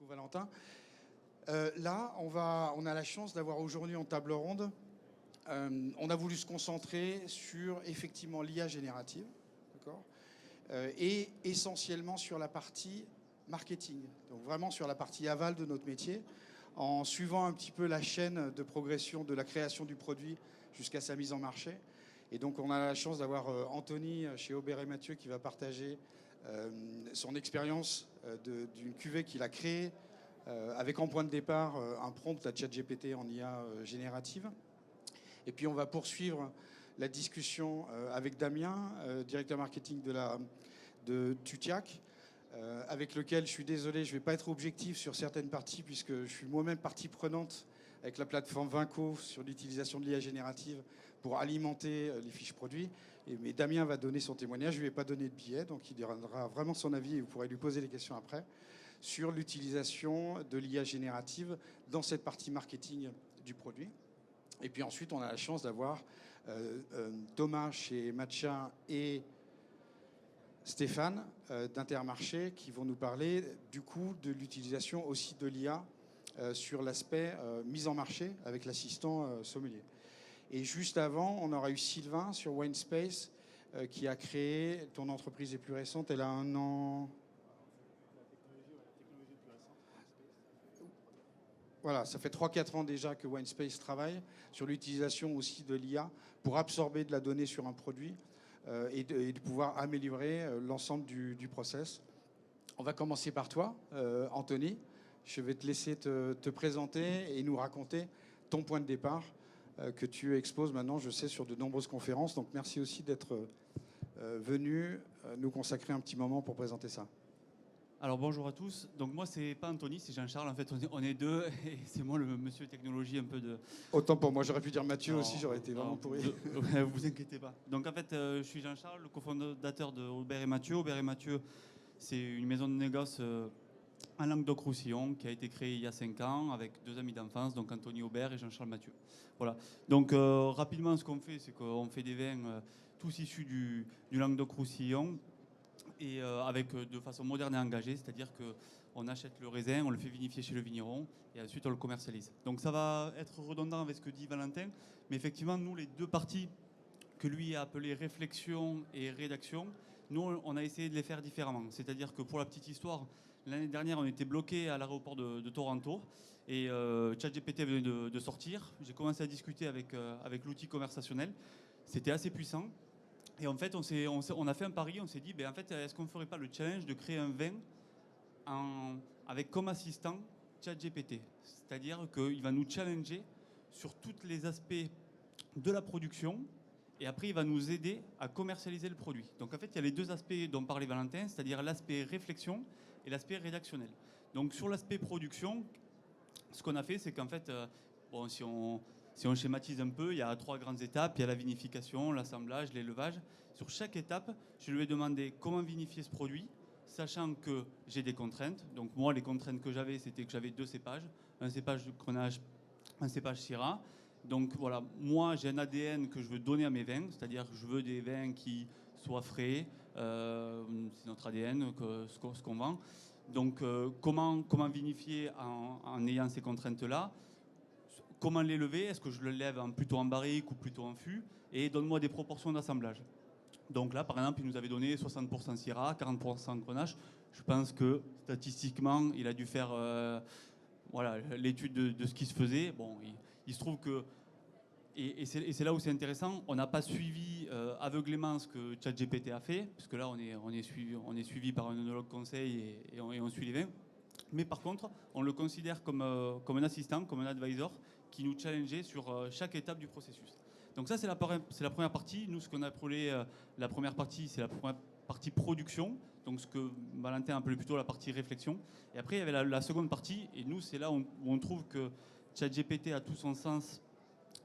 Coucou Valentin. Là, on a la chance d'avoir aujourd'hui en table ronde. On a voulu se concentrer sur effectivement l'IA générative, d'accord, et essentiellement sur la partie marketing, donc vraiment sur la partie aval de notre métier, en suivant un petit peu la chaîne de progression de la création du produit jusqu'à sa mise en marché. Et donc on a la chance d'avoir Anthony chez Aubert et Mathieu qui va partager son expérience d'une cuvée qu'il a créée avec en point de départ un prompt à ChatGPT en IA générative. Et puis on va poursuivre la discussion avec Damien, directeur marketing de Tutiac, avec lequel je suis désolé, je ne vais pas être objectif sur certaines parties puisque je suis moi-même partie prenante avec la plateforme Vinco sur l'utilisation de l'IA générative pour alimenter les fiches produits. Mais Damien va donner son témoignage, je ne lui ai pas donné de billet, donc il donnera vraiment son avis et vous pourrez lui poser des questions après sur l'utilisation de l'IA générative dans cette partie marketing du produit. Et puis ensuite, on a la chance d'avoir Thomas chez Matcha et Stéphane d'Intermarché qui vont nous parler du coup de l'utilisation aussi de l'IA sur l'aspect mise en marché avec l'assistant sommelier. Et juste avant, on aura eu Sylvain sur WineSpace qui a créé, ton entreprise est plus récente, elle a 1 an. Voilà, ça fait 3-4 ans déjà que WineSpace travaille sur l'utilisation aussi de l'IA pour absorber de la donnée sur un produit et de pouvoir améliorer l'ensemble du process. On va commencer par toi, Anthony. Je vais te laisser te présenter et nous raconter ton point de départ que tu exposes maintenant, je sais, sur de nombreuses conférences. Donc merci aussi d'être venu nous consacrer un petit moment pour présenter ça. Alors bonjour à tous, donc moi c'est pas Anthony, c'est Jean-Charles, en fait on est deux et c'est moi le monsieur technologie un peu de... Autant pour moi, j'aurais pu dire Mathieu aussi, j'aurais été vraiment pourri. Vous inquiétez pas. Donc en fait je suis Jean-Charles, le cofondateur de Aubert et Mathieu. Aubert et Mathieu, c'est une maison de négoce en Languedoc-Roussillon qui a été créée il y a 5 ans avec 2 amis d'enfance, donc Anthony Aubert et Jean-Charles Mathieu. Voilà. Donc rapidement ce qu'on fait, c'est qu'on fait des vins tous issus du Languedoc-Roussillon, et de façon moderne et engagée, c'est-à-dire qu'on achète le raisin, on le fait vinifier chez le vigneron et ensuite on le commercialise. Donc ça va être redondant avec ce que dit Valentin, mais effectivement nous les deux parties que lui a appelées réflexion et rédaction, nous on a essayé de les faire différemment. C'est-à-dire que pour la petite histoire, l'année dernière on était bloqué à l'aéroport de Toronto et ChatGPT venait de sortir. J'ai commencé à discuter avec l'outil conversationnel, c'était assez puissant. Et en fait, on a fait un pari, on s'est dit, en fait, est-ce qu'on ne ferait pas le challenge de créer un vin avec comme assistant ChatGPT? C'est-à-dire qu'il va nous challenger sur tous les aspects de la production et après, il va nous aider à commercialiser le produit. Donc en fait, il y a les deux aspects dont parlait Valentin, c'est-à-dire l'aspect réflexion et l'aspect rédactionnel. Donc sur l'aspect production, ce qu'on a fait, c'est qu'en fait, si on schématise un peu, il y a 3 grandes étapes. Il y a la vinification, l'assemblage, l'élevage. Sur chaque étape, je lui ai demandé comment vinifier ce produit, sachant que j'ai des contraintes. Donc moi, les contraintes que j'avais, c'était que j'avais 2 cépages. Un cépage de Grenache, un cépage Syrah. Donc voilà, moi, j'ai un ADN que je veux donner à mes vins. C'est-à-dire que je veux des vins qui soient frais. C'est notre ADN, ce qu'on vend. Donc comment vinifier en ayant ces contraintes-là? Comment l'élever? Est-ce que je le lève plutôt en barrique ou plutôt en fût? Et donne-moi des proportions d'assemblage. Donc là, par exemple, il nous avait donné 60% Syrah, 40% Grenache. Je pense que statistiquement, il a dû faire l'étude de ce qui se faisait. Bon, il se trouve que, et c'est là où c'est intéressant, on n'a pas suivi aveuglément ce que ChatGPT a fait, parce que là, on est suivi par un œnologue conseil et on suit les vins. Mais par contre, on le considère comme un assistant, comme un advisor qui nous challengeait sur chaque étape du processus. Donc ça, c'est la première partie. Nous, ce qu'on a appelé la première partie, c'est la première partie production, donc ce que Valentin appelait plutôt la partie réflexion. Et après, il y avait la seconde partie, et nous, c'est là où on trouve que ChatGPT a tout son sens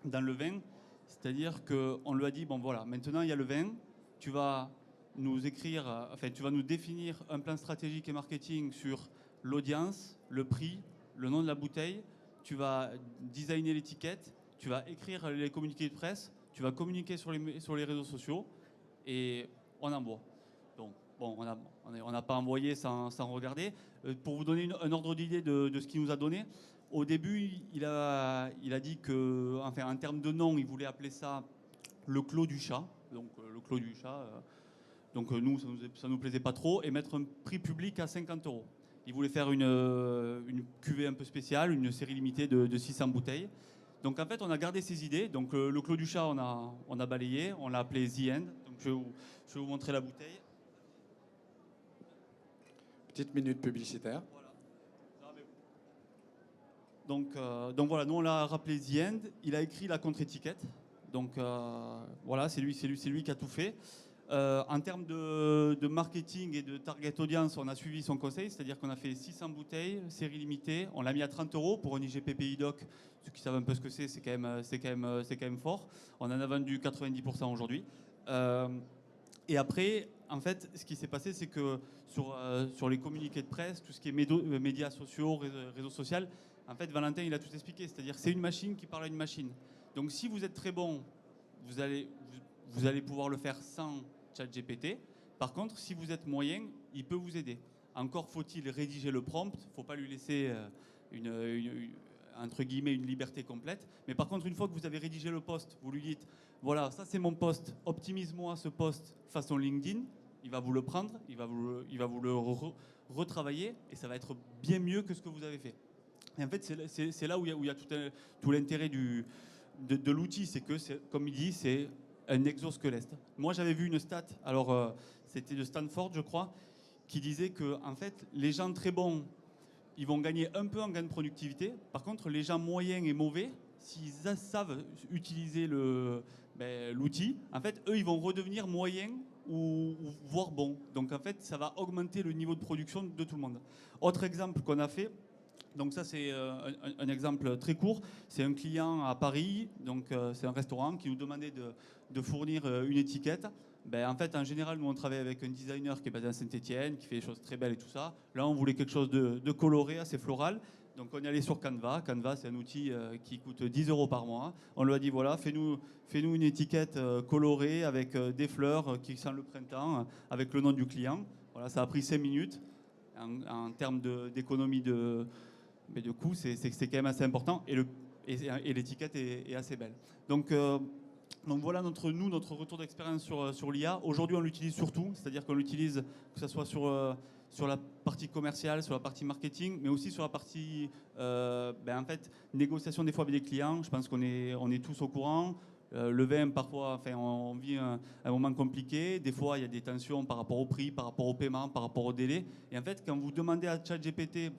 dans le vin. C'est-à-dire qu'on lui a dit, bon voilà, maintenant il y a le vin, tu vas nous tu vas nous définir un plan stratégique et marketing sur l'audience, le prix, le nom de la bouteille, tu vas designer l'étiquette, tu vas écrire les communiqués de presse, tu vas communiquer sur les réseaux sociaux et on en boit. Donc bon, on n'a pas envoyé sans regarder. Pour vous donner un ordre d'idée de ce qu'il nous a donné, au début, il a dit que, enfin, en termes de nom, il voulait appeler ça le Clos du Chat. Donc, le Clos du Chat. Donc, nous, ça nous plaisait pas trop. Et mettre un prix public à 50 euros. Il voulait faire une cuvée un peu spéciale, une série limitée de 600 bouteilles. Donc, en fait, on a gardé ces idées. Donc, le Clos du Chat, on a balayé. On l'a appelé The End. Donc, je vais vous montrer la bouteille. Petite minute publicitaire. Voilà. Donc voilà, nous on l'a rappelé The End. Il a écrit la contre-étiquette. Donc voilà, c'est lui qui a tout fait. En termes de marketing et de target audience, on a suivi son conseil, c'est-à-dire qu'on a fait 600 bouteilles, série limitée. On l'a mis à 30 euros pour un IGPPI Doc. Ceux qui savent un peu ce que c'est quand même fort. On en a vendu 90% aujourd'hui. Et après, en fait, ce qui s'est passé, c'est que sur les communiqués de presse, tout ce qui est médias sociaux, réseaux sociaux, en fait, Valentin, il a tout expliqué. C'est-à-dire que c'est une machine qui parle à une machine. Donc, si vous êtes très bon, vous allez pouvoir le faire sans ChatGPT. Par contre, si vous êtes moyen, il peut vous aider. Encore faut-il rédiger le prompt. Il ne faut pas lui laisser entre guillemets, une liberté complète. Mais par contre, une fois que vous avez rédigé le post, vous lui dites, voilà, ça c'est mon post, optimise-moi ce post façon LinkedIn. Il va vous le prendre, il va vous le retravailler et ça va être bien mieux que ce que vous avez fait. Et en fait, c'est là où il y a tout l'intérêt de l'outil. C'est que, comme il dit, c'est un exosquelette. Moi, j'avais vu une stat, alors c'était de Stanford, je crois, qui disait que en fait, les gens très bons, ils vont gagner un peu en gain de productivité. Par contre, les gens moyens et mauvais, s'ils savent utiliser l'outil, en fait, eux, ils vont redevenir moyens ou voire bons. Donc, en fait, ça va augmenter le niveau de production de tout le monde. Autre exemple qu'on a fait, donc ça, c'est un exemple très court. C'est un client à Paris, donc c'est un restaurant qui nous demandait de fournir une étiquette. En fait, en général, nous, on travaille avec un designer qui est basé à Saint-Étienne, qui fait des choses très belles et tout ça. Là, on voulait quelque chose de coloré, assez floral. Donc, on est allé sur Canva. Canva, c'est un outil qui coûte 10 euros par mois. On lui a dit, voilà, fais-nous une étiquette colorée avec des fleurs qui sentent le printemps, avec le nom du client. Voilà, ça a pris 5 minutes. En termes d'économie de coût, c'est quand même assez important. Et l'étiquette est assez belle. Donc voilà notre retour d'expérience sur l'IA. Aujourd'hui, on l'utilise surtout, c'est-à-dire qu'on l'utilise que ce soit sur la partie commerciale, sur la partie marketing, mais aussi sur la partie en fait, négociation des fois avec des clients. Je pense qu'on est tous au courant. Le vin, parfois, enfin, on vit un moment compliqué. Des fois, il y a des tensions par rapport au prix, par rapport au paiement, par rapport au délai. Et en fait, quand vous demandez à ChatGPT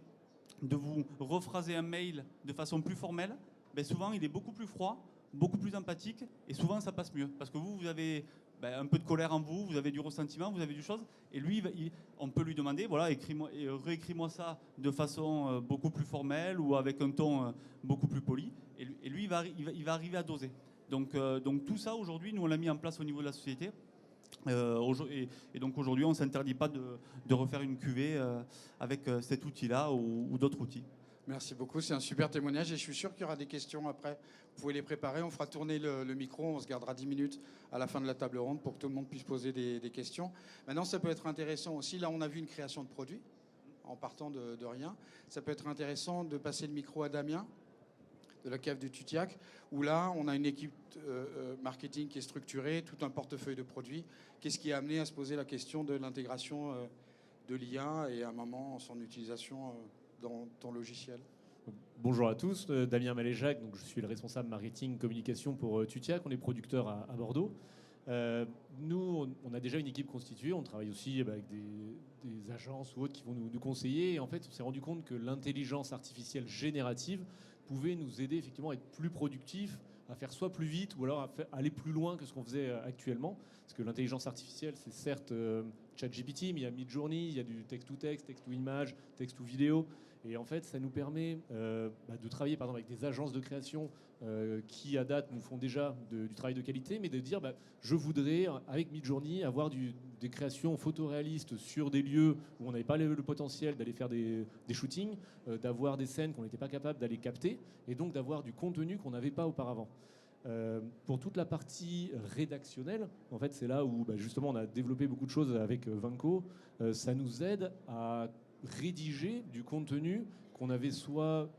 de vous rephraser un mail de façon plus formelle, souvent, il est beaucoup plus froid, beaucoup plus empathique, et souvent, ça passe mieux. Parce que vous avez un peu de colère en vous, vous avez du ressentiment, vous avez du chose, et lui, on peut lui demander, voilà, réécris-moi ça de façon beaucoup plus formelle ou avec un ton beaucoup plus poli, et lui, il va arriver à doser. Donc tout ça, aujourd'hui, nous, on l'a mis en place au niveau de la société. Et donc aujourd'hui, on ne s'interdit pas de refaire une cuvée avec cet outil-là ou d'autres outils. Merci beaucoup, c'est un super témoignage et je suis sûr qu'il y aura des questions après. Vous pouvez les préparer, on fera tourner le micro, on se gardera 10 minutes à la fin de la table ronde pour que tout le monde puisse poser des questions. Maintenant, ça peut être intéressant aussi, là on a vu une création de produit en partant de rien. Ça peut être intéressant de passer le micro à Damien de la cave du Tutiac, où là, on a une équipe marketing qui est structurée, tout un portefeuille de produits. Qu'est-ce qui a amené à se poser la question de l'intégration de l'IA et à un moment son utilisation dans ton logiciel? Bonjour à tous, Damien Maléjac, donc je suis le responsable marketing communication pour Tutiac, on est producteur à Bordeaux. Nous, on a déjà une équipe constituée, on travaille aussi avec des agences ou autres qui vont nous conseiller. Et en fait, on s'est rendu compte que l'intelligence artificielle générative pouvait nous aider effectivement à être plus productifs, à faire soit plus vite ou alors à aller plus loin que ce qu'on faisait actuellement. Parce que l'intelligence artificielle, c'est certes ChatGPT, mais il y a Midjourney, il y a du text-to-text, text-to-image, text-to-vidéo. Et en fait, ça nous permet de travailler par exemple avec des agences de création qui, à date, nous font déjà du travail de qualité, mais de dire je voudrais, avec Midjourney, avoir des créations photoréalistes sur des lieux où on n'avait pas le potentiel d'aller faire des shootings, d'avoir des scènes qu'on n'était pas capable d'aller capter, et donc d'avoir du contenu qu'on n'avait pas auparavant. Pour toute la partie rédactionnelle, en fait, c'est là où justement on a développé beaucoup de choses avec Vinco. Ça nous aide à rédiger du contenu qu'on avait soit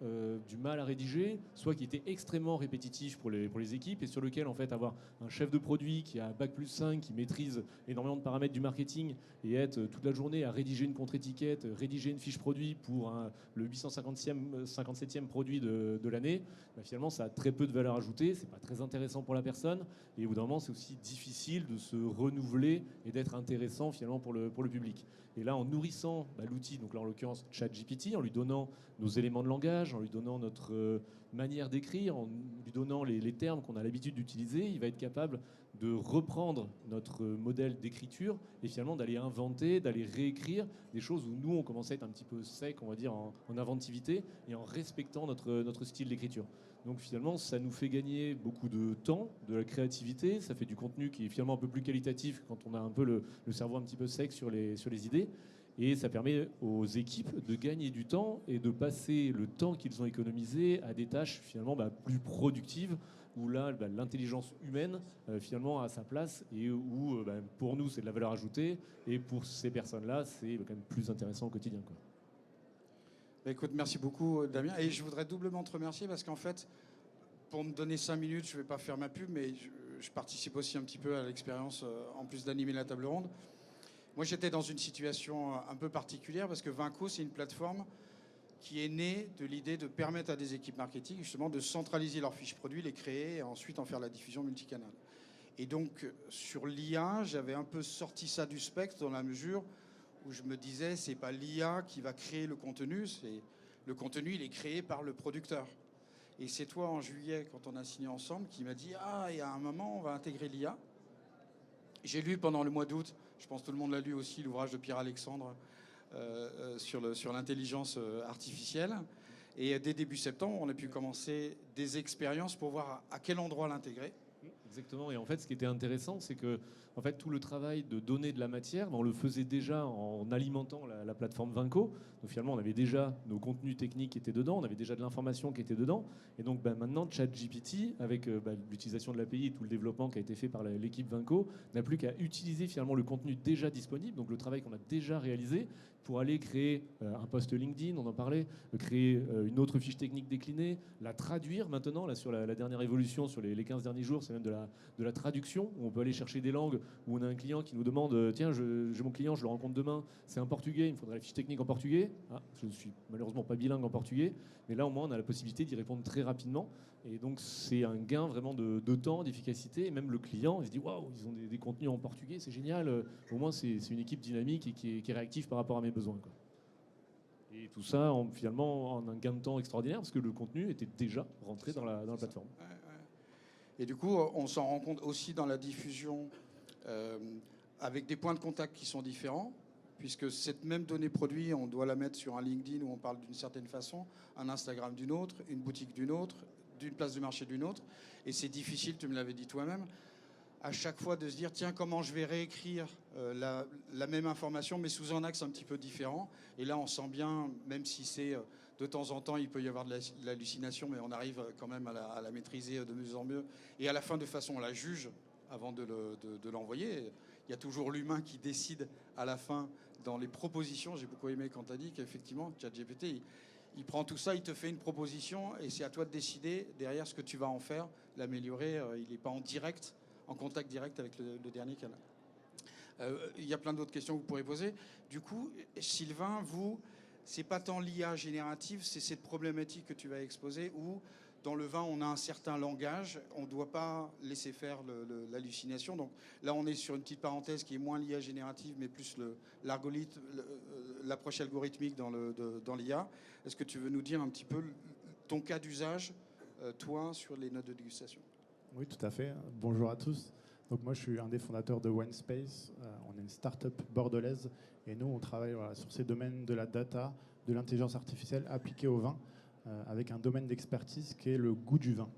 du mal à rédiger, soit qui était extrêmement répétitif pour les équipes et sur lequel en fait avoir un chef de produit qui a bac+5, qui maîtrise énormément de paramètres du marketing et être toute la journée à rédiger une contre-étiquette, rédiger une fiche produit pour le 857e produit de l'année, finalement ça a très peu de valeur ajoutée, c'est pas très intéressant pour la personne et au bout d'un moment c'est aussi difficile de se renouveler et d'être intéressant finalement pour le public. Et là, en nourrissant l'outil, donc là en l'occurrence ChatGPT, en lui donnant nos éléments de langage, en lui donnant notre manière d'écrire, en lui donnant les termes qu'on a l'habitude d'utiliser, il va être capable de reprendre notre modèle d'écriture et finalement d'aller inventer, d'aller réécrire des choses où nous, on commençait à être un petit peu sec, on va dire, en inventivité et en respectant notre style d'écriture. Donc finalement, ça nous fait gagner beaucoup de temps, de la créativité, ça fait du contenu qui est finalement un peu plus qualitatif quand on a un peu le cerveau un petit peu sec sur les idées. Et ça permet aux équipes de gagner du temps et de passer le temps qu'ils ont économisé à des tâches finalement plus productives, où là, l'intelligence humaine finalement a sa place et où pour nous, c'est de la valeur ajoutée et pour ces personnes-là, c'est quand même plus intéressant au quotidien, quoi. Écoute, merci beaucoup Damien. Et je voudrais doublement te remercier parce qu'en fait, pour me donner 5 minutes, je ne vais pas faire ma pub, mais je participe aussi un petit peu à l'expérience, en plus d'animer la table ronde. Moi, j'étais dans une situation un peu particulière parce que Vinco, c'est une plateforme qui est née de l'idée de permettre à des équipes marketing justement de centraliser leurs fiches produits, les créer et ensuite en faire la diffusion multicanale. Et donc, sur l'IA, j'avais un peu sorti ça du spectre dans la mesure où je me disais, c'est pas l'IA qui va créer le contenu, c'est le contenu, il est créé par le producteur. Et c'est toi, en juillet, quand on a signé ensemble, qui m'a dit, ah, il y a un moment, on va intégrer l'IA. J'ai lu pendant le mois d'août, je pense que tout le monde l'a lu aussi, l'ouvrage de Pierre Alexandre sur l'intelligence artificielle. Et dès début septembre, on a pu commencer des expériences pour voir à quel endroit l'intégrer. Exactement. Et en fait, ce qui était intéressant, c'est que en fait, tout le travail de donner de la matière, on le faisait déjà en alimentant la plateforme Vinco. Donc finalement, on avait déjà nos contenus techniques qui étaient dedans, on avait déjà de l'information qui était dedans. Et donc maintenant, ChatGPT, avec l'utilisation de l'API et tout le développement qui a été fait par l'équipe Vinco, n'a plus qu'à utiliser finalement le contenu déjà disponible, donc le travail qu'on a déjà réalisé, pour aller créer un post LinkedIn, on en parlait, créer une autre fiche technique déclinée, la traduire maintenant, là sur la dernière évolution, sur les 15 derniers jours, c'est même de la traduction, où on peut aller chercher des langues, où on a un client qui nous demande tiens, j'ai mon client, je le rencontre demain, c'est un portugais, il me faudrait la fiche technique en portugais. Ah, je ne suis malheureusement pas bilingue en portugais, mais là au moins on a la possibilité d'y répondre très rapidement. Et donc c'est un gain vraiment de temps, d'efficacité. Et même le client, il se dit waouh, ils ont des contenus en portugais, c'est génial. Au moins c'est une équipe dynamique et qui est réactive par rapport à mes besoins, quoi. Et tout ça finalement en un gain de temps extraordinaire parce que le contenu était déjà rentré dans la plateforme. Ouais, ouais. Et du coup, on s'en rend compte aussi dans la diffusion avec des points de contact qui sont différents, puisque cette même donnée produit, on doit la mettre sur un LinkedIn où on parle d'une certaine façon, un Instagram d'une autre, une boutique d'une autre, d'une place de marché d'une autre. Et c'est difficile, tu me l'avais dit toi-même, à chaque fois de se dire, tiens, comment je vais réécrire la même information, mais sous un axe un petit peu différent. Et là, on sent bien, même si c'est de temps en temps, il peut y avoir de l'hallucination, mais on arrive quand même à la maîtriser de mieux en mieux. Et à la fin, de façon, on la juge avant de l'envoyer. Il y a toujours l'humain qui décide à la fin dans les propositions. J'ai beaucoup aimé quand tu as dit qu'effectivement, ChatGPT, il prend tout ça, il te fait une proposition et c'est à toi de décider derrière ce que tu vas en faire, l'améliorer. Il n'est pas en contact direct avec le dernier canal. Il y a plein d'autres questions que vous pourrez poser. Du coup, Sylvain, vous, c'est pas tant l'IA générative, c'est cette problématique que tu vas exposer où dans le vin, on a un certain langage, on ne doit pas laisser faire l'hallucination. Donc là, on est sur une petite parenthèse qui est moins l'IA générative, mais plus l'approche algorithmique dans l'IA. Est-ce que tu veux nous dire un petit peu ton cas d'usage, toi, sur les notes de dégustation ? Oui, tout à fait. Bonjour à tous. Donc moi, je suis un des fondateurs de OneSpace. On est une start-up bordelaise et nous, on travaille sur ces domaines de la data, de l'intelligence artificielle appliquée au vin, avec un domaine d'expertise qui est le goût du vin.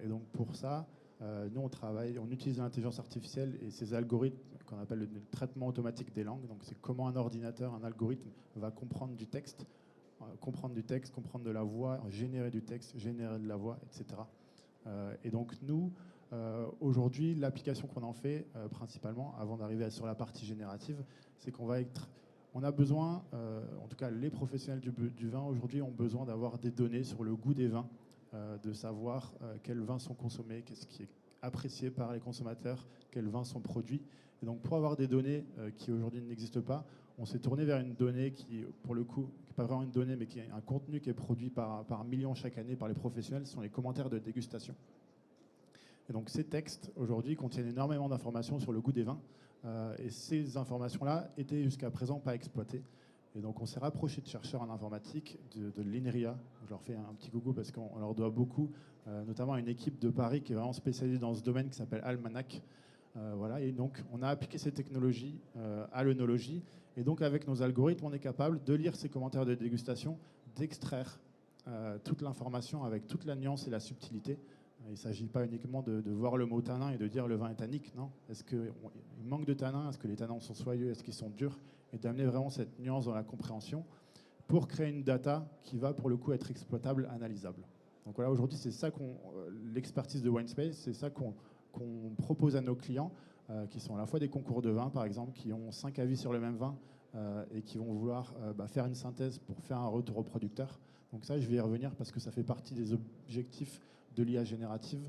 Et donc pour ça, nous, on utilise l'intelligence artificielle et ces algorithmes qu'on appelle le traitement automatique des langues. Donc c'est comment un ordinateur, un algorithme va comprendre du texte, comprendre de la voix, générer du texte, générer de la voix, etc. Et donc nous, aujourd'hui, l'application qu'on en fait principalement, avant d'arriver sur la partie générative, c'est on a besoin, en tout cas les professionnels du vin aujourd'hui ont besoin d'avoir des données sur le goût des vins, de savoir quels vins sont consommés, qu'est-ce qui est apprécié par les consommateurs, quels vins sont produits. Et donc pour avoir des données qui aujourd'hui n'existent pas, on s'est tourné vers une donnée qui, pour le coup, qui n'est pas vraiment une donnée, mais qui est un contenu qui est produit par millions chaque année par les professionnels, ce sont les commentaires de dégustation. Et donc ces textes, aujourd'hui, contiennent énormément d'informations sur le goût des vins. Et ces informations-là étaient jusqu'à présent pas exploitées. Et donc on s'est rapproché de chercheurs en informatique, de l'INRIA. Je leur fais un petit coucou parce qu'on leur doit beaucoup, notamment à une équipe de Paris qui est vraiment spécialisée dans ce domaine qui s'appelle Almanac. Voilà. Et donc on a appliqué ces technologies à l'œnologie. Et donc avec nos algorithmes, on est capable de lire ces commentaires de dégustation, d'extraire toute l'information avec toute la nuance et la subtilité. Il ne s'agit pas uniquement de voir le mot tanin et de dire le vin est tannique, non. Est-ce qu'il manque de tanins? Est-ce que les tanins sont soyeux? Est-ce qu'ils sont durs? Et d'amener vraiment cette nuance dans la compréhension pour créer une data qui va pour le coup être exploitable, analysable. Donc voilà, aujourd'hui c'est ça l'expertise de WineSpace, c'est ça qu'on propose à nos clients, qui sont à la fois des concours de vin par exemple, qui ont 5 avis sur le même vin et qui vont vouloir faire une synthèse pour faire un retour au producteur. Donc ça, je vais y revenir parce que ça fait partie des objectifs de l'IA générative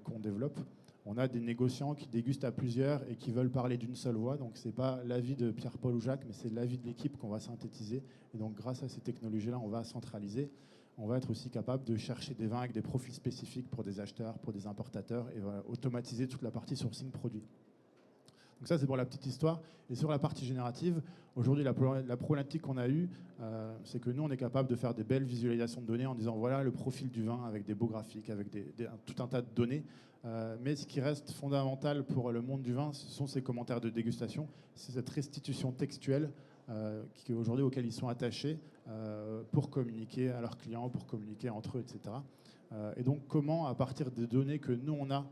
qu'on développe. On a des négociants qui dégustent à plusieurs et qui veulent parler d'une seule voix. Donc ce n'est pas l'avis de Pierre, Paul ou Jacques, mais c'est l'avis de l'équipe qu'on va synthétiser. Et donc grâce à ces technologies-là, on va centraliser. On va être aussi capable de chercher des vins avec des profils spécifiques pour des acheteurs, pour des importateurs, et va automatiser toute la partie sourcing produit. Donc ça, c'est pour la petite histoire. Et sur la partie générative, aujourd'hui, la problématique qu'on a eue, c'est que nous, on est capable de faire des belles visualisations de données en disant, voilà le profil du vin avec des beaux graphiques, avec tout un tas de données. Mais ce qui reste fondamental pour le monde du vin, ce sont ces commentaires de dégustation. C'est cette restitution textuelle aujourd'hui auquel ils sont attachés pour communiquer à leurs clients, pour communiquer entre eux, etc. Et donc, comment, à partir des données que nous, on a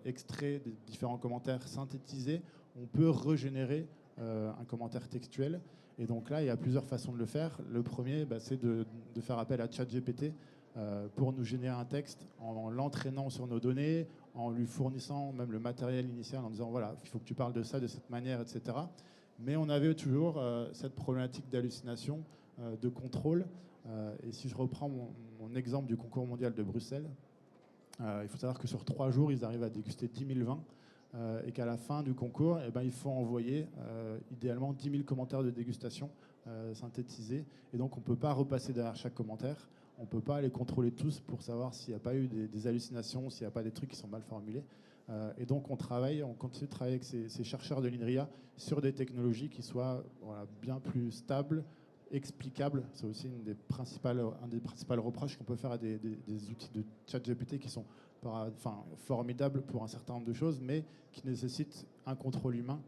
extraits des différents commentaires synthétisés, on peut régénérer un commentaire textuel. Et donc là, il y a plusieurs façons de le faire. Le premier, c'est de faire appel à ChatGPT pour nous générer un texte en l'entraînant sur nos données, en lui fournissant même le matériel initial, en disant voilà, il faut que tu parles de ça, de cette manière, etc. Mais on avait toujours cette problématique d'hallucination, de contrôle. Et si je reprends mon exemple du concours mondial de Bruxelles, il faut savoir que sur 3 jours, ils arrivent à déguster 10 000 vins et qu'à la fin du concours, il faut envoyer idéalement 10 000 commentaires de dégustation synthétisés. Et donc, on ne peut pas repasser derrière chaque commentaire. On ne peut pas les contrôler tous pour savoir s'il n'y a pas eu des hallucinations, s'il n'y a pas des trucs qui sont mal formulés. Et donc, on continue de travailler avec ces chercheurs de l'INRIA sur des technologies qui soient bien plus stables, explicables. C'est aussi un des principaux reproches qu'on peut faire à des outils de ChatGPT qui sont formidables pour un certain nombre de choses, mais qui nécessitent un contrôle humain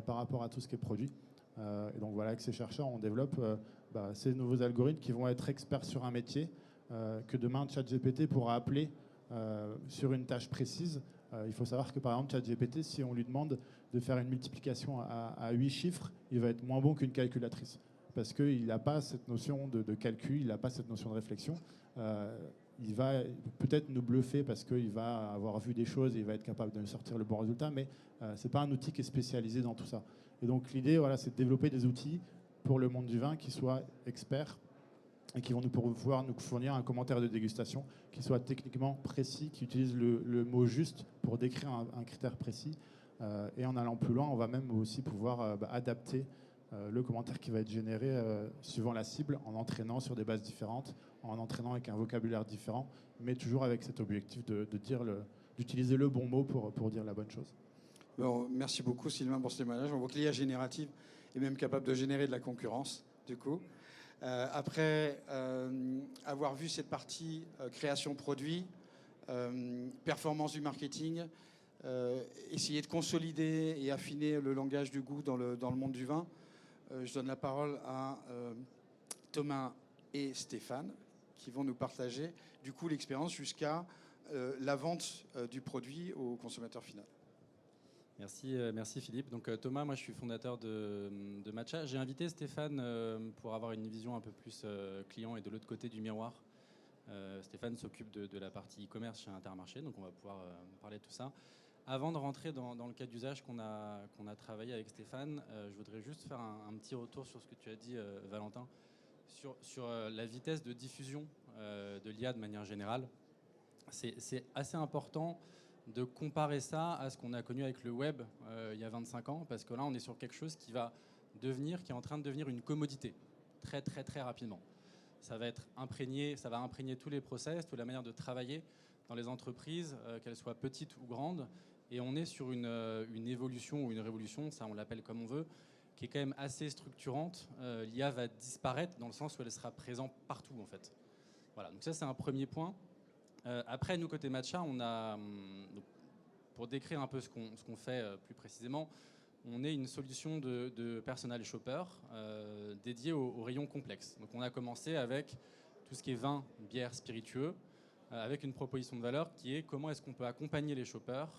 par rapport à tout ce qui est produit. Et donc voilà, avec ces chercheurs, on développe ces nouveaux algorithmes qui vont être experts sur un métier que demain ChatGPT pourra appeler sur une tâche précise. Il faut savoir que par exemple ChatGPT, si on lui demande de faire une multiplication à 8 chiffres, il va être moins bon qu'une calculatrice parce qu'il n'a pas cette notion de calcul, il n'a pas cette notion de réflexion. Il va peut-être nous bluffer parce qu'il va avoir vu des choses et il va être capable de nous sortir le bon résultat, mais ce n'est pas un outil qui est spécialisé dans tout ça. Et donc l'idée, c'est de développer des outils pour le monde du vin qui soient experts et qui vont pouvoir nous fournir un commentaire de dégustation qui soit techniquement précis, qui utilise le mot juste pour décrire un critère précis. Et en allant plus loin, on va même aussi pouvoir adapter le commentaire qui va être généré suivant la cible, en entraînant sur des bases différentes, en entraînant avec un vocabulaire différent, mais toujours avec cet objectif d'utiliser le bon mot pour dire la bonne chose. Bon, merci beaucoup Sylvain pour ce témoignage. On voit que l'IA générative est même capable de générer de la concurrence, du coup. Après avoir vu cette partie création produit, performance du marketing, essayer de consolider et affiner le langage du goût dans le monde du vin, je donne la parole à Thomas et Stéphane qui vont nous partager du coup l'expérience jusqu'à la vente du produit au consommateur final. Merci Philippe. Donc Thomas, moi je suis fondateur de Matcha. J'ai invité Stéphane pour avoir une vision un peu plus client et de l'autre côté du miroir Stéphane s'occupe de la partie e-commerce chez Intermarché, donc on va pouvoir parler de tout ça. Avant de rentrer dans le cas d'usage qu'on a travaillé avec Stéphane, je voudrais juste faire un petit retour sur ce que tu as dit, Valentin, sur la vitesse de diffusion de l'IA de manière générale. C'est assez important de comparer ça à ce qu'on a connu avec le web il y a 25 ans, parce que là, on est sur quelque chose qui est en train de devenir une commodité, très, très, très rapidement. Ça va imprégner tous les process, toute la manière de travailler dans les entreprises, qu'elles soient petites ou grandes. Et on est sur une évolution ou une révolution, ça on l'appelle comme on veut, qui est quand même assez structurante. L'IA va disparaître dans le sens où elle sera présente partout en fait. Voilà, donc ça c'est un premier point. Après, nous côté Matcha, on a, donc, pour décrire un peu ce qu'on fait plus précisément, on est une solution de personal shopper dédiée au rayon complexe. Donc on a commencé avec tout ce qui est vin, bière, spiritueux, avec une proposition de valeur qui est comment est-ce qu'on peut accompagner les shoppers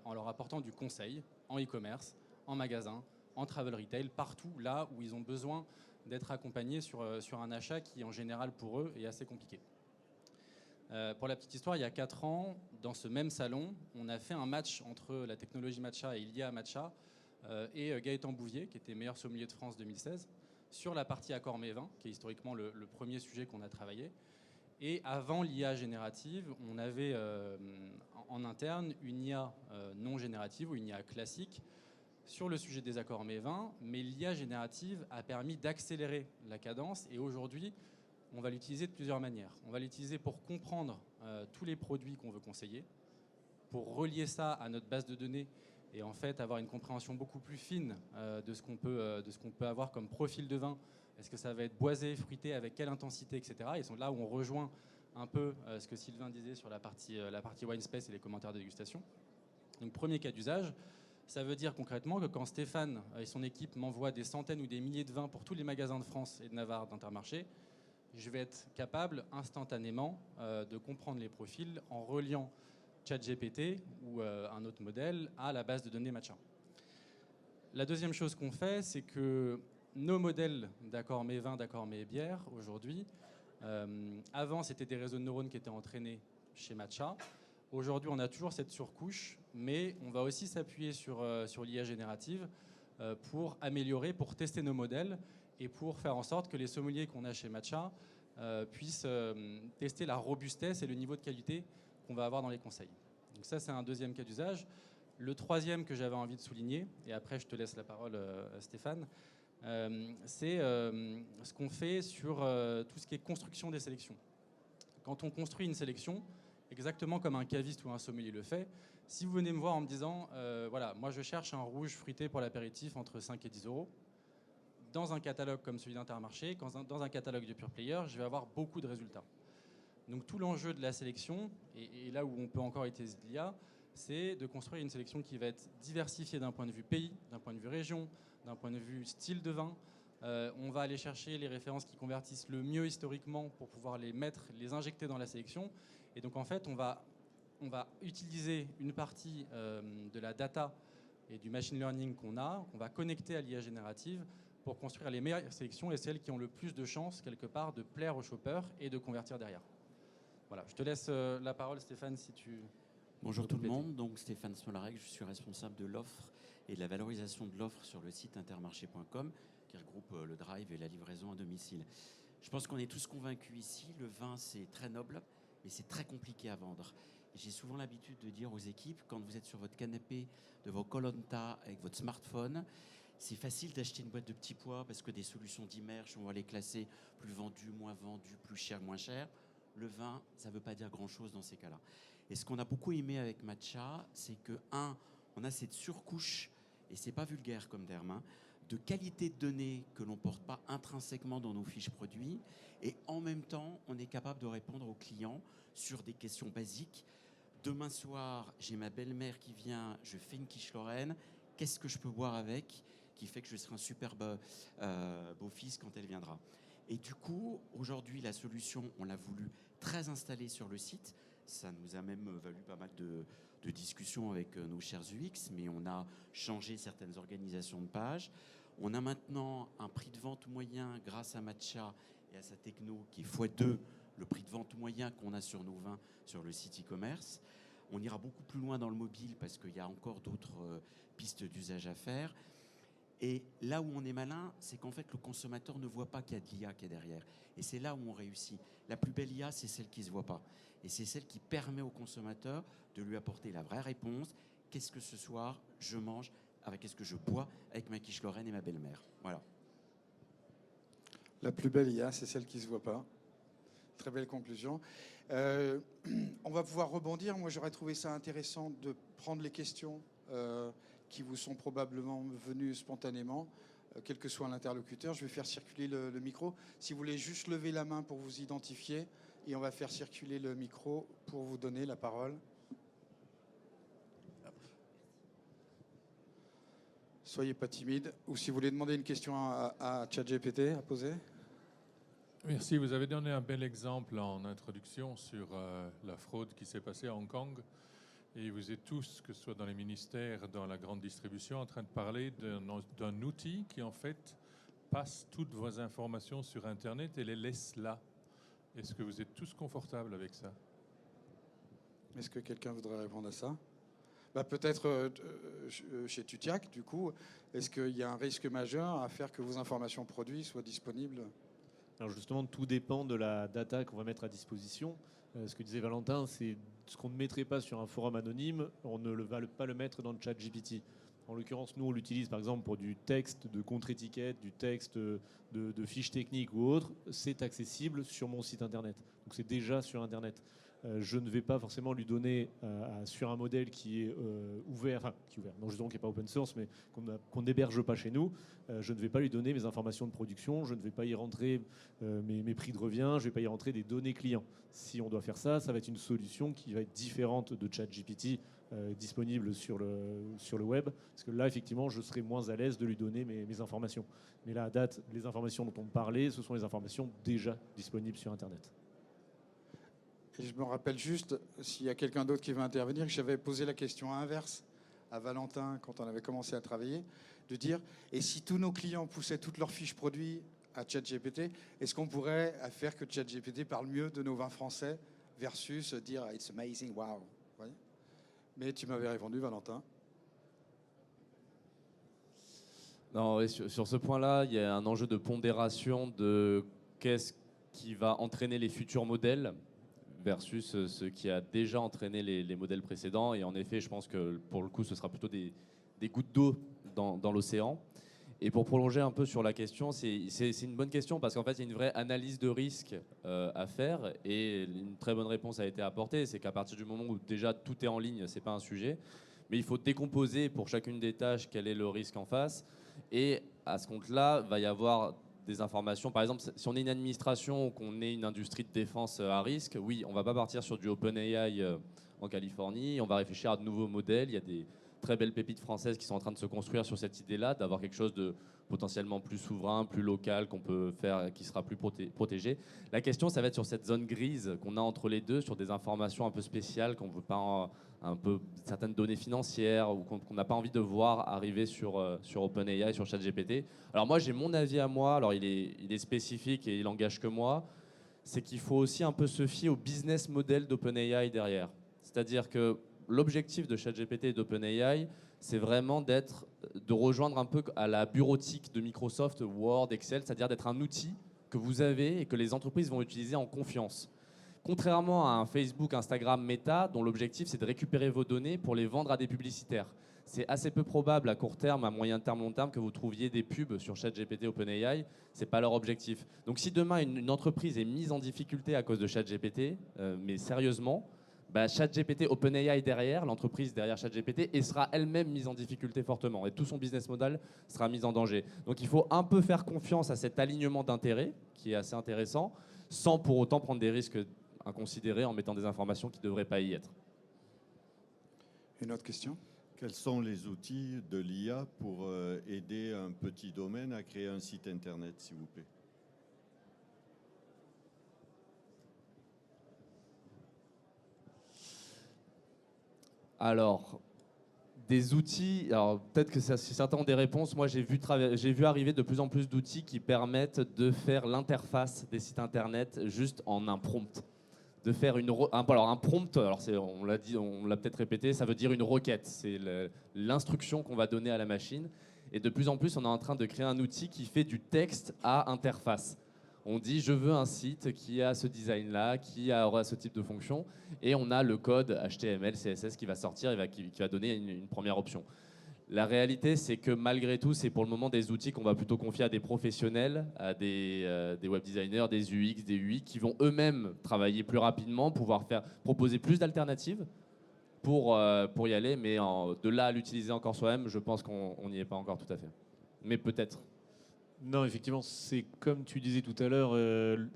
en leur apportant du conseil en e-commerce, en magasin, en travel retail, partout là où ils ont besoin d'être accompagnés sur un achat qui en général pour eux est assez compliqué. Pour la petite histoire, il y a 4 ans, dans ce même salon, on a fait un match entre la technologie Matcha et l'IA Matcha et Gaëtan Bouvier, qui était meilleur sommelier de France 2016, sur la partie accord mets vin, qui est historiquement le premier sujet qu'on a travaillé. Et avant l'IA générative, on avait en interne une IA non générative ou une IA classique sur le sujet des accords mets vin, mais l'IA générative a permis d'accélérer la cadence et aujourd'hui, on va l'utiliser de plusieurs manières. On va l'utiliser pour comprendre tous les produits qu'on veut conseiller, pour relier ça à notre base de données et en fait avoir une compréhension beaucoup plus fine de ce qu'on peut avoir comme profil de vin. Est-ce que ça va être boisé, fruité, avec quelle intensité, etc. Et c'est là où on rejoint un peu ce que Sylvain disait sur la partie wine space et les commentaires de dégustation. Donc premier cas d'usage, ça veut dire concrètement que quand Stéphane et son équipe m'envoient des centaines ou des milliers de vins pour tous les magasins de France et de Navarre d'Intermarché, je vais être capable instantanément de comprendre les profils en reliant ChatGPT ou un autre modèle à la base de données Matcha. La deuxième chose qu'on fait, c'est que nos modèles d'accord mets vin, d'accord mets bière, aujourd'hui, avant c'était des réseaux de neurones qui étaient entraînés chez Matcha. Aujourd'hui, on a toujours cette surcouche, mais on va aussi s'appuyer sur l'IA générative pour améliorer, pour tester nos modèles et pour faire en sorte que les sommeliers qu'on a chez Matcha puissent tester la robustesse et le niveau de qualité qu'on va avoir dans les conseils. Donc ça, c'est un deuxième cas d'usage. Le troisième que j'avais envie de souligner, et après je te laisse la parole Stéphane, c'est ce qu'on fait sur tout ce qui est construction des sélections. Quand on construit une sélection, exactement comme un caviste ou un sommelier le fait, si vous venez me voir en me disant, voilà, moi je cherche un rouge fruité pour l'apéritif entre 5 et 10 euros, dans un catalogue comme celui d'Intermarché, dans un catalogue de Pure Player, je vais avoir beaucoup de résultats. Donc tout l'enjeu de la sélection, et là où on peut encore utiliser de l'IA, c'est de construire une sélection qui va être diversifiée d'un point de vue pays, d'un point de vue région, d'un point de vue style de vin. On va aller chercher les références qui convertissent le mieux historiquement pour pouvoir les injecter dans la sélection. Et donc en fait, on va utiliser une partie de la data et du machine learning qu'on va connecter à l'IA générative pour construire les meilleures sélections et celles qui ont le plus de chances, quelque part, de plaire aux shoppers et de convertir derrière. Voilà, je te laisse la parole, Stéphane, si tu... Bonjour tout le monde, donc Stéphane Smolarek, je suis responsable de l'offre et de la valorisation de l'offre sur le site intermarché.com qui regroupe le drive et la livraison à domicile. Je pense qu'on est tous convaincus ici, le vin c'est très noble, mais c'est très compliqué à vendre. J'ai souvent l'habitude de dire aux équipes, quand vous êtes sur votre canapé de vos Koh-Lanta avec votre smartphone, c'est facile d'acheter une boîte de petits pois parce que des solutions d'e-merch, on va les classer plus vendus, moins vendus, plus cher, moins cher. Le vin, ça ne veut pas dire grand-chose dans ces cas-là. Et ce qu'on a beaucoup aimé avec Matcha, c'est que, on a cette surcouche, et c'est pas vulgaire comme terme, hein, de qualité de données que l'on ne porte pas intrinsèquement dans nos fiches produits, et en même temps, on est capable de répondre aux clients sur des questions basiques. Demain soir, j'ai ma belle-mère qui vient, je fais une quiche lorraine, qu'est-ce que je peux boire avec, qui fait que je serai un super beau-fils quand elle viendra. Et du coup, aujourd'hui, la solution, on l'a voulu très installée sur le site. Ça nous a même valu pas mal de discussions avec nos chers UX, mais on a changé certaines organisations de pages. On a maintenant un prix de vente moyen grâce à Matcha et à sa techno qui est x2 le prix de vente moyen qu'on a sur nos vins sur le site e-commerce. On ira beaucoup plus loin dans le mobile parce qu'il y a encore d'autres pistes d'usage à faire. Et là où on est malin, c'est qu'en fait, le consommateur ne voit pas qu'il y a de l'IA qui est derrière. Et c'est là où on réussit. La plus belle IA, c'est celle qui ne se voit pas. Et c'est celle qui permet au consommateur de lui apporter la vraie réponse. Qu'est-ce que ce soir, je mange, avec qu'est-ce que je bois avec ma quiche Lorraine et ma belle-mère. Voilà. La plus belle IA, c'est celle qui ne se voit pas. Très belle conclusion. On va pouvoir rebondir. Moi, j'aurais trouvé ça intéressant de prendre les questions qui vous sont probablement venues spontanément, quel que soit l'interlocuteur. Je vais faire circuler le micro. Si vous voulez juste lever la main pour vous identifier, et on va faire circuler le micro pour vous donner la parole. Soyez pas timide. Ou si vous voulez demander une question à ChatGPT à poser. Merci. Vous avez donné un bel exemple en introduction sur la fraude qui s'est passée à Hong Kong. Et vous êtes tous, que ce soit dans les ministères, dans la grande distribution, en train de parler d'un outil qui, en fait, passe toutes vos informations sur Internet et les laisse là. Est-ce que vous êtes tous confortables avec ça? Est-ce que quelqu'un voudrait répondre à ça? Peut-être chez Tutiac, du coup, est-ce qu'il y a un risque majeur à faire que vos informations produits soient disponibles? Alors justement, tout dépend de la data qu'on va mettre à disposition. Ce que disait Valentin, c'est ce qu'on ne mettrait pas sur un forum anonyme, on ne va pas le mettre dans le chat GPT. En l'occurrence, nous, on l'utilise par exemple pour du texte de contre-étiquette, du texte de fiches techniques ou autre. C'est accessible sur mon site internet. Donc c'est déjà sur internet. Je ne vais pas forcément lui donner sur un modèle qui est ouvert, enfin qui est ouvert, non justement qui n'est pas open source, mais qu'on n'héberge pas chez nous. Je ne vais pas lui donner mes informations de production, je ne vais pas y rentrer mes prix de revient, je ne vais pas y rentrer des données clients. Si on doit faire ça, ça va être une solution qui va être différente de ChatGPT disponible sur le web, parce que là effectivement je serai moins à l'aise de lui donner mes informations. Mais là à date, les informations dont on parlait, ce sont les informations déjà disponibles sur Internet. Et je me rappelle juste, s'il y a quelqu'un d'autre qui veut intervenir, que j'avais posé la question inverse à Valentin quand on avait commencé à travailler, de dire, et si tous nos clients poussaient toutes leurs fiches produits à ChatGPT, est-ce qu'on pourrait faire que ChatGPT parle mieux de nos vins français versus dire « It's amazing, wow ». Mais tu m'avais répondu, Valentin. Non, ouais, sur ce point-là, il y a un enjeu de pondération de qu'est-ce qui va entraîner les futurs modèles versus ce qui a déjà entraîné les modèles précédents. Et en effet, je pense que pour le coup, ce sera plutôt des gouttes d'eau dans l'océan. Et pour prolonger un peu sur la question, c'est une bonne question parce qu'en fait, il y a une vraie analyse de risque à faire et une très bonne réponse a été apportée. C'est qu'à partir du moment où déjà tout est en ligne, c'est pas un sujet. Mais il faut décomposer pour chacune des tâches quel est le risque en face. Et à ce compte-là, va y avoir des informations. Par exemple, si on est une administration ou qu'on est une industrie de défense à risque, oui, on ne va pas partir sur du OpenAI en Californie. On va réfléchir à de nouveaux modèles. Il y a des très belles pépites françaises qui sont en train de se construire sur cette idée-là, d'avoir quelque chose de potentiellement plus souverain, plus local, qu'on peut faire, qui sera plus protégé. La question, ça va être sur cette zone grise qu'on a entre les deux, sur des informations un peu spéciales qu'on ne veut pas, un peu certaines données financières ou qu'on n'a pas envie de voir arriver sur OpenAI, sur ChatGPT. Alors moi, j'ai mon avis à moi. Alors il est spécifique et il engage que moi. C'est qu'il faut aussi un peu se fier au business model d'OpenAI derrière. C'est-à-dire que l'objectif de ChatGPT et d'OpenAI, c'est vraiment de rejoindre un peu à la bureautique de Microsoft, Word, Excel, c'est-à-dire d'être un outil que vous avez et que les entreprises vont utiliser en confiance. Contrairement à un Facebook, Instagram, Meta, dont l'objectif c'est de récupérer vos données pour les vendre à des publicitaires. C'est assez peu probable à court terme, à moyen terme, long terme que vous trouviez des pubs sur ChatGPT, OpenAI. C'est pas leur objectif. Donc si demain une entreprise est mise en difficulté à cause de ChatGPT, mais sérieusement, ChatGPT, OpenAI derrière, l'entreprise derrière ChatGPT, et sera elle-même mise en difficulté fortement. Et tout son business model sera mis en danger. Donc il faut un peu faire confiance à cet alignement d'intérêts, qui est assez intéressant, sans pour autant prendre des risques inconsidérés en mettant des informations qui ne devraient pas y être. Une autre question ? Quels sont les outils de l'IA pour aider un petit domaine à créer un site internet, s'il vous plaît ? Alors, Des outils, alors peut-être que c'est certains ont des réponses. Moi, j'ai vu arriver de plus en plus d'outils qui permettent de faire l'interface des sites internet juste en un prompt. De faire alors un prompt, alors on l'a dit, on l'a peut-être répété, ça veut dire une requête. C'est l'instruction qu'on va donner à la machine. Et de plus en plus, on est en train de créer un outil qui fait du texte à interface. On dit je veux un site qui a ce design-là, qui aura ce type de fonction, et on a le code HTML, CSS qui va sortir et qui va donner une première option. La réalité, c'est que malgré tout, c'est pour le moment des outils qu'on va plutôt confier à des professionnels, à des web designers, des UX, des UI, qui vont eux-mêmes travailler plus rapidement, pouvoir proposer plus d'alternatives pour y aller, mais de là à l'utiliser encore soi-même, je pense qu'on n'y est pas encore tout à fait. Mais peut-être. Non, effectivement, c'est comme tu disais tout à l'heure,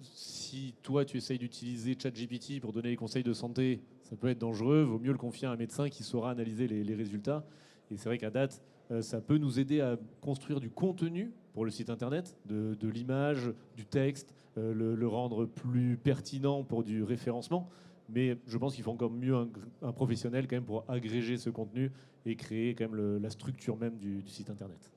si toi tu essayes d'utiliser ChatGPT pour donner des conseils de santé, ça peut être dangereux, vaut mieux le confier à un médecin qui saura analyser les résultats. Et c'est vrai qu'à date, ça peut nous aider à construire du contenu pour le site internet, de l'image, du texte, le rendre plus pertinent pour du référencement. Mais je pense qu'il faut encore mieux un professionnel quand même pour agréger ce contenu et créer quand même la structure même du site internet.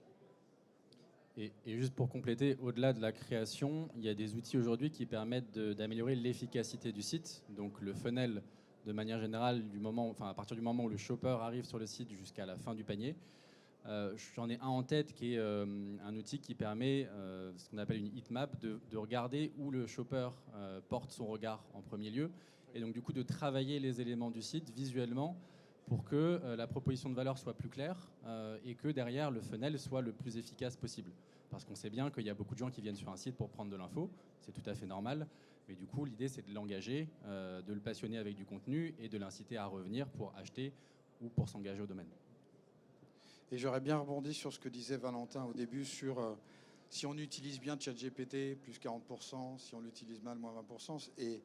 Et juste pour compléter, au-delà de la création, il y a des outils aujourd'hui qui permettent d'améliorer l'efficacité du site. Donc le funnel, de manière générale, à partir du moment où le shopper arrive sur le site jusqu'à la fin du panier. J'en ai un en tête qui est un outil qui permet ce qu'on appelle une heatmap, de regarder où le shopper porte son regard en premier lieu. Et donc du coup de travailler les éléments du site visuellement pour que la proposition de valeur soit plus claire et que derrière le funnel soit le plus efficace possible. Parce qu'on sait bien qu'il y a beaucoup de gens qui viennent sur un site pour prendre de l'info, c'est tout à fait normal, mais du coup l'idée c'est de l'engager, de le passionner avec du contenu et de l'inciter à revenir pour acheter ou pour s'engager au domaine. Et j'aurais bien rebondi sur ce que disait Valentin au début sur si on utilise bien ChatGPT, plus 40%, si on l'utilise mal, moins 20%. Et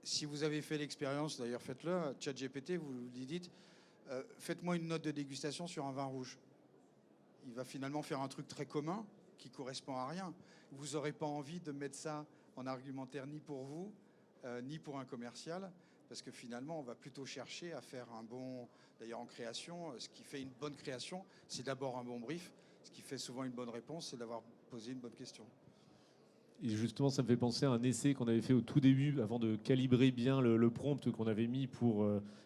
si vous avez fait l'expérience, d'ailleurs faites-le, ChatGPT, vous lui dites faites-moi une note de dégustation sur un vin rouge. Il va finalement faire un truc très commun qui correspond à rien. Vous n'aurez pas envie de mettre ça en argumentaire ni pour vous, ni pour un commercial, parce que finalement, on va plutôt chercher à faire un bon... D'ailleurs, en création, ce qui fait une bonne création, c'est d'abord un bon brief. Ce qui fait souvent une bonne réponse, c'est d'avoir posé une bonne question. Et justement, ça me fait penser à un essai qu'on avait fait au tout début, avant de calibrer bien le prompt qu'on avait mis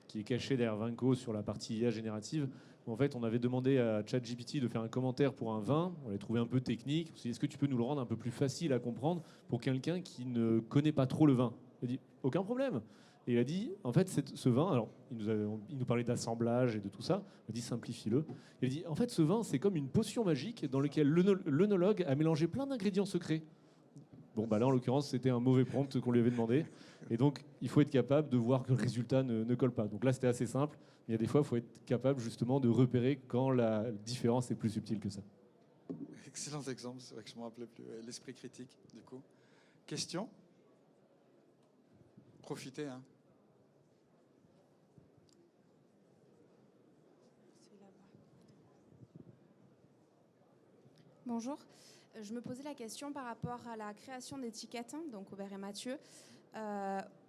qui est caché derrière Vinco sur la partie IA générative. En fait, on avait demandé à ChatGPT de faire un commentaire pour un vin. On l'a trouvé un peu technique. On s'est dit, est-ce que tu peux nous le rendre un peu plus facile à comprendre pour quelqu'un qui ne connaît pas trop le vin? Il a dit, aucun problème. Et il a dit, en fait, ce vin, alors il nous parlait d'assemblage et de tout ça, il a dit, simplifie-le. Il a dit, en fait, ce vin, c'est comme une potion magique dans laquelle l'œnologue a mélangé plein d'ingrédients secrets. Bon, bah là, en l'occurrence, c'était un mauvais prompt qu'on lui avait demandé. Et donc, il faut être capable de voir que le résultat ne colle pas. Donc là, c'était assez simple. Il y a des fois, il faut être capable justement de repérer quand la différence est plus subtile que ça. Excellent exemple, c'est vrai que je ne me rappelais plus. L'esprit critique, du coup. Question? Profitez, hein. Bonjour. Je me posais la question par rapport à la création d'étiquettes, donc Aubert et Mathieu.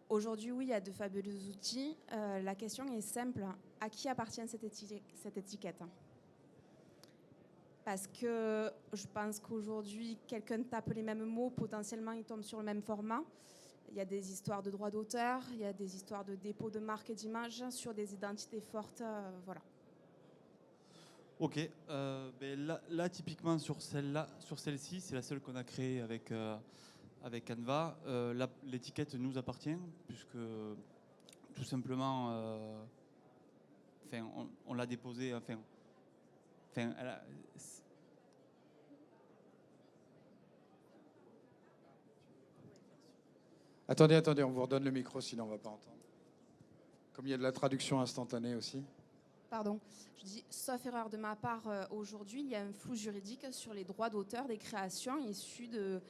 Aujourd'hui, oui, il y a de fabuleux outils. La question est simple. À qui appartient cette étiquette? Parce que je pense qu'aujourd'hui, quelqu'un tape les mêmes mots, potentiellement il tombe sur le même format. Il y a des histoires de droits d'auteur, il y a des histoires de dépôt de marque et d'image sur des identités fortes. Voilà. Ok, là typiquement sur celle-ci, c'est la seule qu'on a créée avec Canva. L'étiquette nous appartient puisque tout simplement, on l'a déposée. Attendez, on vous redonne le micro, sinon on ne va pas entendre. Comme il y a de la traduction instantanée aussi. Pardon, je dis, sauf erreur de ma part, aujourd'hui, il y a un flou juridique sur les droits d'auteur des créations issues de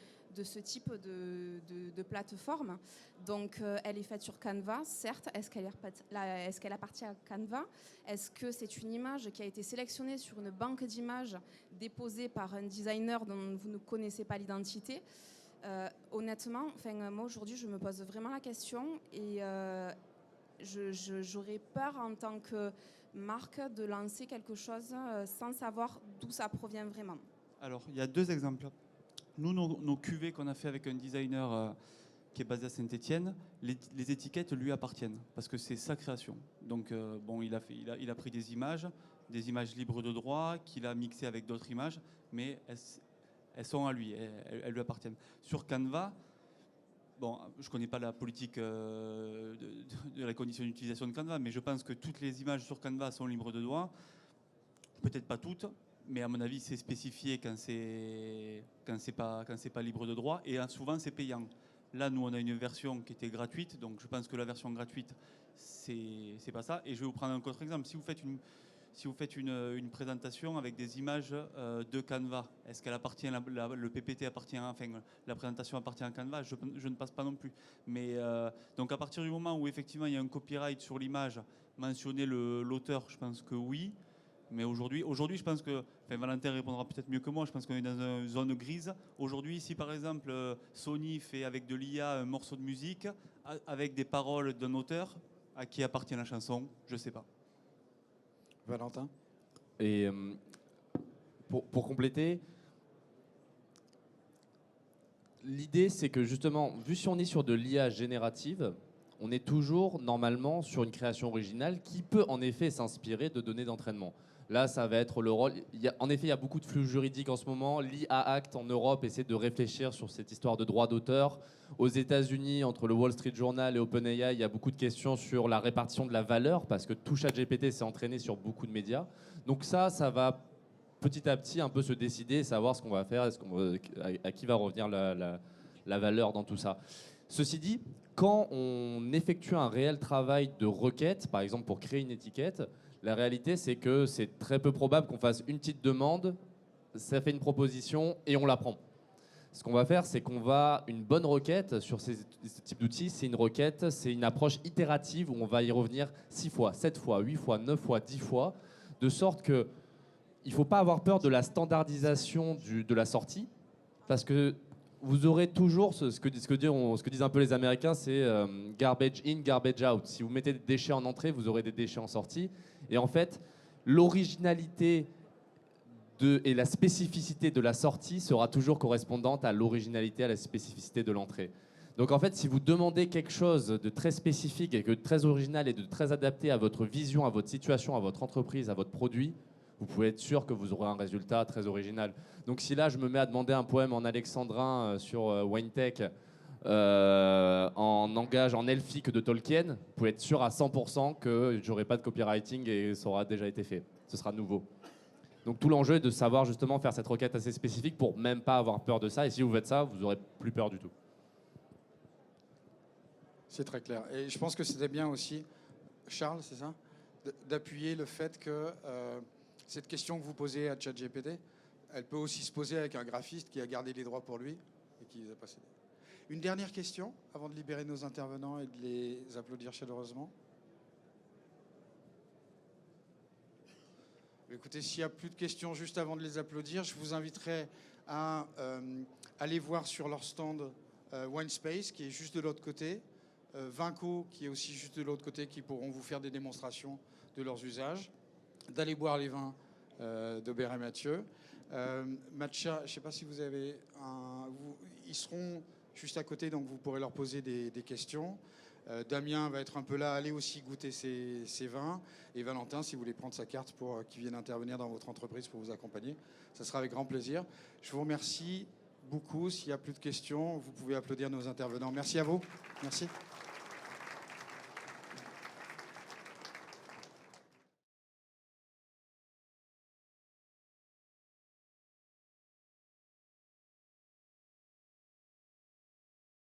ce type de plateforme. Donc, elle est faite sur Canva, certes. Est-ce qu'elle appartient à Canva? Est-ce que c'est une image qui a été sélectionnée sur une banque d'images déposée par un designer dont vous ne connaissez pas l'identité? Honnêtement, moi, aujourd'hui, je me pose vraiment la question et j'aurais peur en tant que marque de lancer quelque chose sans savoir d'où ça provient vraiment? Alors, il y a 2 exemples. Nous, nos cuvées qu'on a fait avec un designer qui est basé à Saint-Étienne, les étiquettes lui appartiennent parce que c'est sa création. Donc, bon, il a pris des images libres de droit qu'il a mixées avec d'autres images, mais elles sont à lui, elles lui appartiennent. Sur Canva, bon, je ne connais pas la politique de la condition d'utilisation de Canva, mais je pense que toutes les images sur Canva sont libres de droit. Peut-être pas toutes, mais à mon avis, c'est spécifié quand c'est pas libre de droit, et souvent c'est payant. Là, nous, on a une version qui était gratuite, donc je pense que la version gratuite, c'est pas ça. Et je vais vous prendre un autre exemple. Si vous faites une présentation avec des images de Canva, est-ce qu'elle appartient, le PPT appartient, enfin la présentation appartient à Canva? Je ne passe pas non plus. Mais donc à partir du moment où effectivement il y a un copyright sur l'image, mentionner l'auteur, je pense que oui. Mais aujourd'hui, je pense que, enfin Valentin répondra peut-être mieux que moi, je pense qu'on est dans une zone grise. Aujourd'hui, si par exemple Sony fait avec de l'IA un morceau de musique, avec des paroles d'un auteur, à qui appartient la chanson, je ne sais pas. Valentin? Et pour compléter, l'idée c'est que justement, vu si on est sur de l'IA générative, on est toujours normalement sur une création originale qui peut en effet s'inspirer de données d'entraînement. Là, ça va être le rôle. En effet, il y a beaucoup de flux juridiques en ce moment. L'IA Act en Europe essaie de réfléchir sur cette histoire de droit d'auteur. Aux États-Unis, entre le Wall Street Journal et OpenAI, il y a beaucoup de questions sur la répartition de la valeur parce que tout ChatGPT s'est entraîné sur beaucoup de médias. Donc ça va petit à petit un peu se décider, savoir ce qu'on va faire, à qui va revenir la valeur dans tout ça. Ceci dit, quand on effectue un réel travail de requête, par exemple pour créer une étiquette, la réalité, c'est que c'est très peu probable qu'on fasse une petite demande, ça fait une proposition et on la prend. Ce qu'on va faire, c'est une bonne requête sur ce type d'outils, c'est une requête, c'est une approche itérative où on va y revenir 6 fois, 7 fois, 8 fois, 9 fois, 10 fois, de sorte que il ne faut pas avoir peur de la standardisation de la sortie, parce que vous aurez toujours ce que disent un peu les Américains, c'est garbage in, garbage out. Si vous mettez des déchets en entrée, vous aurez des déchets en sortie. Et en fait, l'originalité et la spécificité de la sortie sera toujours correspondante à l'originalité, à la spécificité de l'entrée. Donc en fait, si vous demandez quelque chose de très spécifique et de très original et de très adapté à votre vision, à votre situation, à votre entreprise, à votre produit, vous pouvez être sûr que vous aurez un résultat très original. Donc si là, je me mets à demander un poème en alexandrin sur WineTech en langage, en elfique de Tolkien, vous pouvez être sûr à 100% que j'aurai pas de copywriting et ça aura déjà été fait. Ce sera nouveau. Donc tout l'enjeu est de savoir justement faire cette requête assez spécifique pour même pas avoir peur de ça. Et si vous faites ça, vous n'aurez plus peur du tout. C'est très clair. Et je pense que c'était bien aussi, Charles, c'est ça, d'appuyer le fait que cette question que vous posez à ChatGPT, elle peut aussi se poser avec un graphiste qui a gardé les droits pour lui et qui les a passés. Une dernière question avant de libérer nos intervenants et de les applaudir chaleureusement. Écoutez, s'il n'y a plus de questions juste avant de les applaudir, je vous inviterai à aller voir sur leur stand WineSpace qui est juste de l'autre côté, Vinco qui est aussi juste de l'autre côté, qui pourront vous faire des démonstrations de leurs usages, d'aller boire les vins d'Aubert et Mathieu. Matcha, je ne sais pas si vous avez ils seront juste à côté, donc vous pourrez leur poser des questions. Damien va être un peu là, allez aussi goûter ces vins. Et Valentin, si vous voulez prendre sa carte pour qu'il vienne intervenir dans votre entreprise pour vous accompagner, ça sera avec grand plaisir. Je vous remercie beaucoup. S'il n'y a plus de questions, vous pouvez applaudir nos intervenants. Merci à vous. Merci.